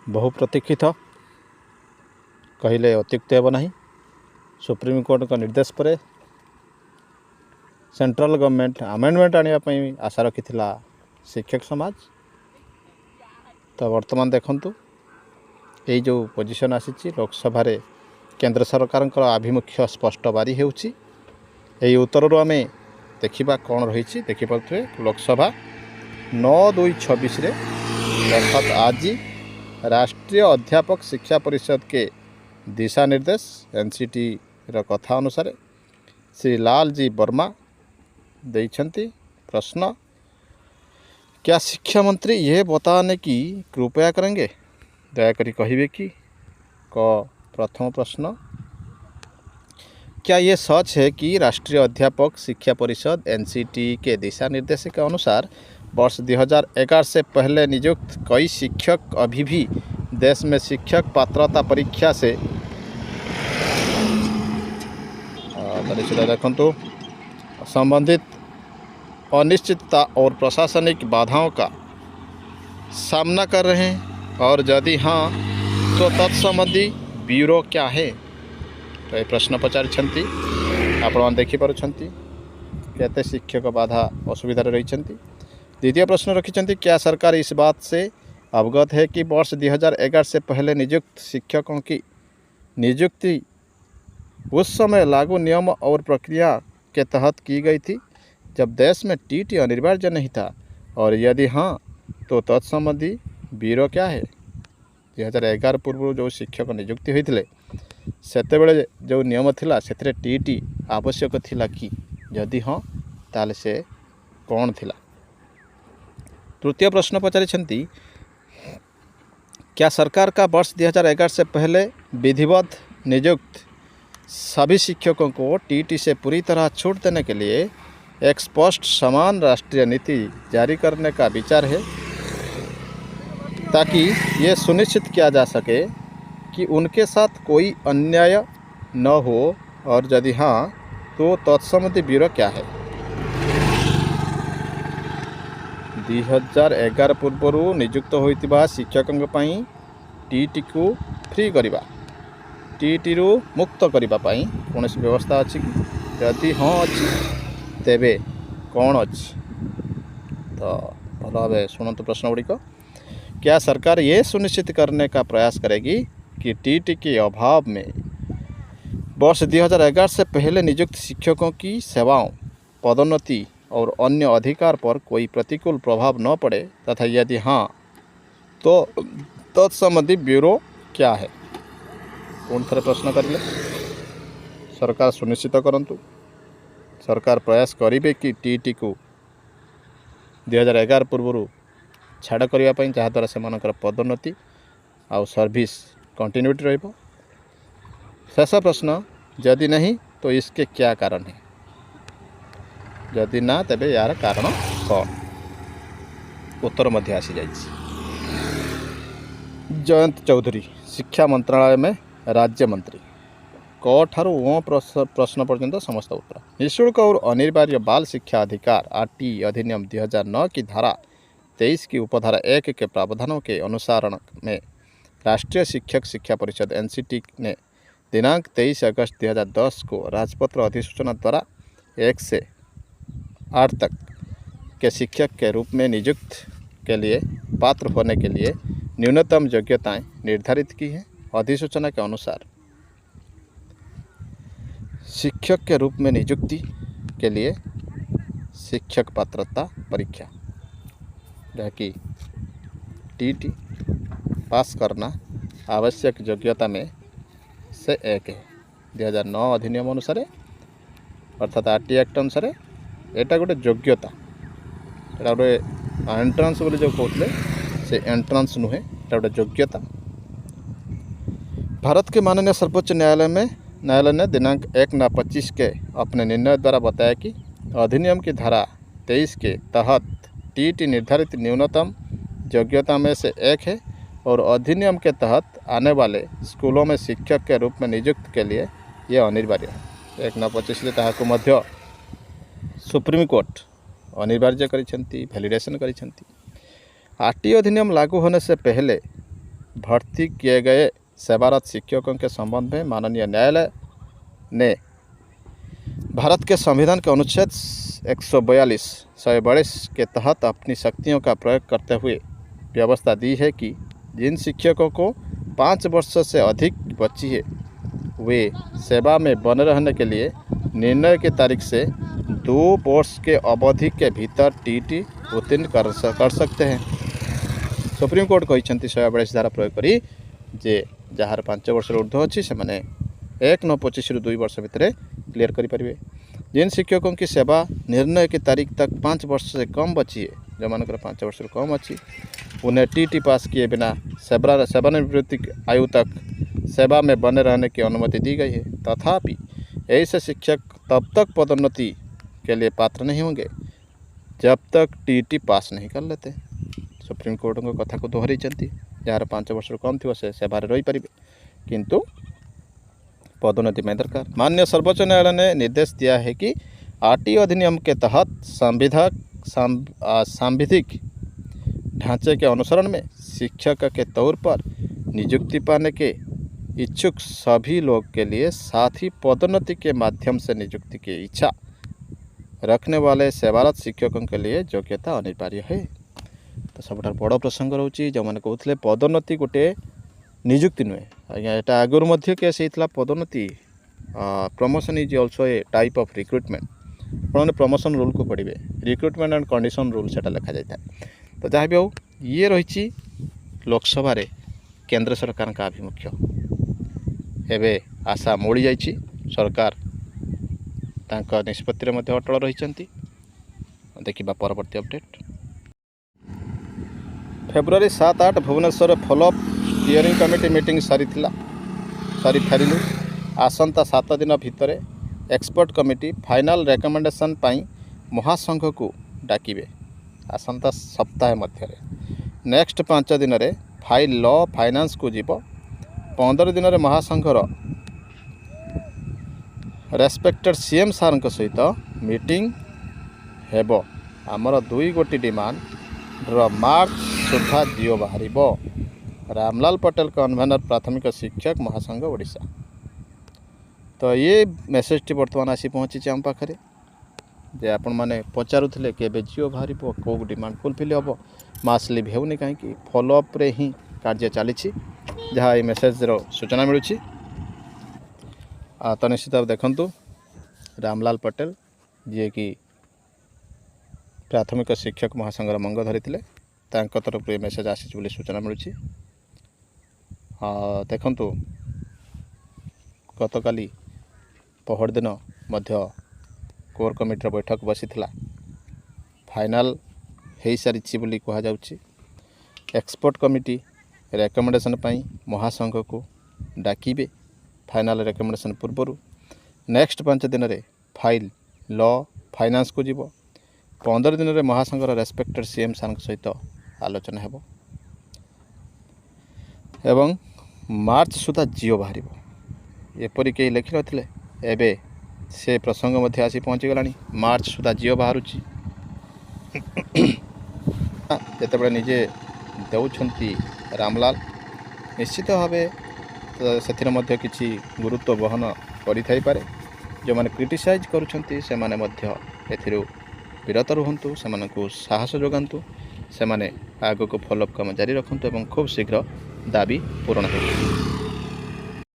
बहु प्रतीक्षित कहले अत्युक्त हेब नहीं। सुप्रीमकोर्ट का निर्देश पर सेंट्रल गवर्नमेंट आमेंडमेंट आने आशा रखी शिक्षक समाज। तो वर्तमान देखंतु ये जो पोजीशन आसी लोकसभा रे केंद्र सरकार आभिमुख्य स्पष्ट बारी होउछि। एही उत्तर आम देखा कौन रही देखिपे लोकसभा 9/2/26 अर्थात आज राष्ट्रीय अध्यापक शिक्षा परिषद के दिशा निर्देश एनसीटी कथा अनुसार श्री लाल जी वर्मा देइछंती प्रश्न, क्या शिक्षा मंत्री यह बताने की कृपया करेंगे? दयाकरी कहिए कि प्रथम प्रश्न, क्या ये सच है कि राष्ट्रीय अध्यापक शिक्षा परिषद एनसीटी के दिशा निर्देश के अनुसार वर्ष 2011 से पहले नियुक्त कई शिक्षक अभी भी देश में शिक्षक पात्रता परीक्षा से देखो संबंधित अनिश्चितता और प्रशासनिक बाधाओं का सामना कर रहे हैं, और यदि हाँ तो तत्संबंधी ब्यूरो क्या है? तो ये प्रश्न पचारिछंती आपण देखिपारुछंती केते शिक्षक बाधा असुविधा रही। द्वितीय प्रश्न रखिछंती, क्या सरकार इस बात से अवगत है कि वर्ष 2011 से पहले नियुक्त शिक्षकों की नियुक्ति उस समय लागू नियम और प्रक्रिया के तहत की गई थी जब देश में टीटी अनिवार्य नहीं था, और यदि हाँ तो तत्संबंधी ब्यूरो क्या है? 2011 पूर्व जो शिक्षक नियुक्ति होते सेतेबेले जो नियम थिला सेतरे टीटी आवश्यक थिला कि? यदि हाँ ताले से कौन थिला? तृतीय प्रश्न पचारिछंती, क्या सरकार का वर्ष 2011 से पहले विधिवत नियुक्त सभी शिक्षकों को टीटी से पूरी तरह छूट देने के लिए एक स्पष्ट समान राष्ट्रीय नीति जारी करने का विचार है, ताकि ये सुनिश्चित किया जा सके कि उनके साथ कोई अन्याय न हो, और यदि हाँ तो तत्संबंधी ब्यूरो क्या है? 2011 पूर्व नियुक्त होइतिबा शिक्षकों पई टीटी को फ्री करवा, टीटी रु मुक्त करने कौन व्यवस्था अच्छी? यदि हाँ अच्छी तेबे कौन अच्छी? तो भल भाव शुणु प्रश्न गुड़िक। क्या सरकार ये सुनिश्चित करने का प्रयास करेगी कि टीटी के अभाव में वर्ष 2011 से पहले नियुक्त शिक्षकों की सेवाओं, पदोन्नति और अन्य अधिकार पर कोई प्रतिकूल प्रभाव न पड़े, तथा यदि हाँ तो तत्संबंधी ब्यूरो क्या है? कौन थे प्रश्न करें सरकार सुनिश्चित करंतु, सरकार प्रयास करेंगे कि टीटी को 2011 पूर्व छाड़ करने जहाद्वारा से पदोन्नति आउ सर्विस कंटिन्यूटी रहिबो। शेष प्रश्न, यदि नहीं तो इसके क्या कारण है? यदि ना तेबे यार कारण कौन? उत्तर मध्य आसी जाइए। जयंत चौधरी शिक्षा मंत्रालय में राज्य मंत्री क ठारू प्रश्न पर्यंत समस्त उत्तर। निःशुल्क और अनिवार्य बाल शिक्षा अधिकार आरटी अधिनियम 2009 की धारा 23 की उपधारा 1 के प्रावधानों के अनुसारण में राष्ट्रीय शिक्षक शिक्षा परिषद एनसीटी ने दिनांक 23 अगस्त 2010 को राजपत्र अधिसूचना द्वारा 1 से 8 तक के शिक्षक के रूप में नियुक्त के लिए पात्र होने के लिए न्यूनतम योग्यताएं निर्धारित की हैं। अधिसूचना के अनुसार शिक्षक के रूप में नियुक्ति के लिए शिक्षक पात्रता परीक्षा जैकि टीटी पास करना आवश्यक योग्यता में से एक है। 2009 अधिनियम अनुसार अर्थात आरटी एक्ट अनुसार एटा गोटे योग्यता, एटा गोटे एंट्रांस बोली जो कहते से एंट्रांस नुहे, एटा गोटे योग्यता। भारत के माननीय सर्वोच्च न्यायालय ने दिनांक 1/25 के अपने निर्णय द्वारा बताया कि अधिनियम की धारा 23 के तहत टीटी निर्धारित न्यूनतम योग्यता में से एक है, और अधिनियम के तहत आने वाले स्कूलों में शिक्षक के रूप में नियुक्त के लिए यह अनिवार्य है। 1/25 ताहाको मध्य सुप्रीम कोर्ट अनिवार्य करिसेंती, वैलिडेशन करिसेंती। आरटी अधिनियम लागू होने से पहले भर्ती किए गए सेवारत शिक्षकों के संबंध में माननीय न्यायालय ने भारत के संविधान के अनुच्छेद 142 के तहत अपनी शक्तियों का प्रयोग करते हुए व्यवस्था दी है कि जिन शिक्षकों को 5 वर्ष से अधिक बची है वे सेवा में बने रहने के लिए निर्णय की तारीख से 2 वर्ष के अवधि के भीतर टीटी उत्तीर्ण कर सकते हैं। सुप्रीम कोर्ट कहते 142 धारा प्रयोग करी जे जार 5 वर्ष ऊर्ध्व अच्छी से 1/9/25 2 वर्ष भितर क्लियर करेंगे। जिन शिक्षकों की सेवा निर्णय की तारीख तक 5 वर्ष से कम बची है, जो मानकर 5 वर्ष कम अच्छी, उन्हें टीटी पास किए बिना सेवानिवृत्ति आयु तक सेवा में बने रहने की अनुमति दी गई है। तथापि ऐसे शिक्षक तब तक पदोन्नति के लिए पात्र नहीं होंगे जब तक टीटी पास नहीं कर लेते। सुप्रीम कोर्ट को कथा को दोहरी जार 5 वर्ष कम थी से सेवार रही पारे किंतु पदोन्नति में दरकार। माननीय सर्वोच्च न्यायालय ने निर्देश दिया है कि आरटीओ अधिनियम के तहत सांविधिक ढांचे के अनुसरण में शिक्षक के तौर पर नियुक्ति पाने के इच्छुक सभी लोग के लिए साथ ही पदोन्नति के माध्यम से नियुक्ति की इच्छा रखने वाले सेवारत शिक्षकों के लिए योग्यता अनिवार्य है। तो सब बड़ प्रसंग रोचे जो मैंने कहते पदोन्नति गोटे नियुक्ति नुहे आज्ञा यहाँ आगुरी मध्य केस होता पदोन्नति promotion is also a type of recruitment आपने प्रमोशन रूल को पढ़े रिक्रुटमेंट एंड कंडीशन रूल से लिखा जाता है। तो जहाँ भी हो ये रही लोकसभा रे केंद्र सरकार का आभिमुख्य एवं आशा मोड़ी जाइए सरकार तांका निष्पत्ति में अटल रही। देखा परवर्ती update February 7-8 Bhubaneswar follow up steering committee meeting सारी फेरिलु आसंता 7 दिन भितर एक्सपर्ट कमिटी फाइनल रेकमेंडेशन पाई महासंघ को डाकिबे आसंता सप्ताह मध्य नेक्स्ट 5 दिन रे फाइल लॉ फाइनान्स को जीव 15 दिन महासंघर रेस्पेक्टेड सीएम सार सहित मीटिंग हेब आमर 2 गोटी डिमांड मार्च सुधा जियो बाहर रामलाल पटेल कन्वेनर प्राथमिक शिक्षक महासंघ ओडिशा। तो ये मेसेज टी बर्तमान आसी पहुँची आम पाखे जे आपण मैंने पचारूले के जियो बाहर कौ डिमांड फुलफिल हम मास लिव होनी कहीं फॉलोअप रे ही कार्य चली जहाँ ये मेसेज सूचना मिलूँ। तो निश्चित भाव देखु रामलाल पटेल जी कि प्राथमिक शिक्षक महासंघर मंग धरी तरफ ये मेसेज आसी सूचना मिलूँ। देखु गतकाली पहर दिन मध्य कोर कमिटर बैठक बसी फाइनाल हो सारी बोली कहुच्छी एक्सपर्ट कमिटी रेकमेंडेशन पाई महासंघ को डाकिबे फाइनाल रेकमेंडेशन पूर्वर नेक्स्ट 5 दिन रे फाइल लॉ फाइनान्स को जीव 15 दिन रे महासंघर रेस्पेक्टेड सीएम सार सहित आलोचना हेब एवं मार्च सुधा जियो बाहर एपरी कई लिखि नथिले एबे से प्रसंग मध्य आसी पहुँची गला मार्च सुधा जियो बाहर जिते निजे देउछंती रामलाल निश्चित भाव से किसी गुरुत्व बहन करें जो मैंने क्रिटिसाइज करुँच से विरत रुहतु से साहस जोगातु से आग को फॉलोअप काम जारी रखु और खूब शीघ्र दाबी पूरण हो।